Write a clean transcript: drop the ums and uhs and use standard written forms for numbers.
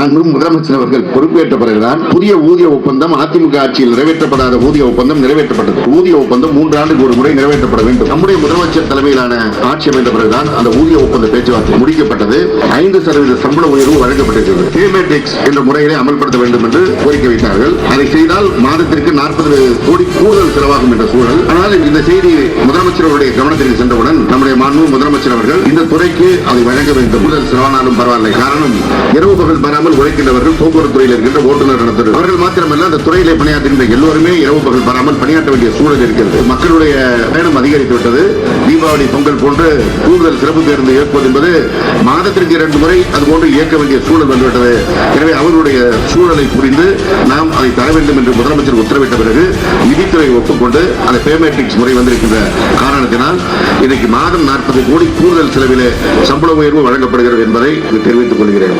முதலமைச்சர் அவர்கள் பொறுப்பேற்ற பிறகுதான் புதிய ஊதிய ஒப்பந்தம் அதிமுக ஆட்சியில் நிறைவேற்றப்படாத ஊதிய ஒப்பந்தம் நிறைவேற்றப்பட்டது. ஊதிய ஒப்பந்தம் 3 ஆண்டுக்கு ஒரு முறை நிறைவேற்றப்பட வேண்டும். நம்முடைய முதலமைச்சர் தலைமையிலான ஆட்சி அமைந்த பிறகுதான் அந்த ஊதிய ஒப்பந்த பேச்சுவார்த்தை முடிக்கப்பட்டது. 5% சம்பள உயர்வு வழங்கப்பட்டிருக்கிறது. பேமெட்ரிக்ஸ் என்ற முறையிலே அமல்படுத்த வேண்டும் என்று கோரிக்கை வைத்தார்கள். அதை செய்தால் மாதத்திற்கு 40 கோடி கூடுதல் செலவாகும் என்ற சூழல். ஆனால் இந்த செய்தி முதலமைச்சர் அவருடைய கவனத்திற்கு சென்றவுடன் நம்முடைய முதலமைச்சர் அவர்கள் இந்த துறைக்கு அதை வழங்க வேண்டும். கூடுதல் செலவானாலும் பரவாயில்லை. காரணம் இரவு பகல் பெறாமல் உழைக்கின்றவர்கள் போக்குவரத்து துறையில் இருக்கின்ற ஓட்டுநர் நடத்துவது அவர்கள் மாத்திரமல்ல, அந்த துறையிலே பணியாற்றுகின்ற எல்லோருமே இரவு பகல் பெறாமல் பணியாற்ற வேண்டிய சூழல் இருக்கிறது. மக்களுடைய பயணம் அதிகரித்து விட்டது. தீபாவளி பொங்கல் போன்று கூடுதல் சிறப்பு பேருந்து இயக்குவது என்பது மாதத்திற்கு 2 முறை அதுபோன்று இயக்க வேண்டிய சூழல் வந்துவிட்டது. எனவே அவர்களுடைய சூழலை புரிந்து நாம் அதை தர வேண்டும் என்று முதலமைச்சர் உத்தரவிட்ட பிறகு நிதித்துறை ஒப்புக்கொண்டு அந்த பேமெட்ரிக்ஸ் முறை வந்திருக்கின்ற காரணத்தினால் இன்னைக்கு மாதம் 40 கோடி கூடுதல் செலவிலே சம்பள உயர்வு வழங்கப்படுகிறது என்பதை தெரிவித்துக் கொள்கிறேன்.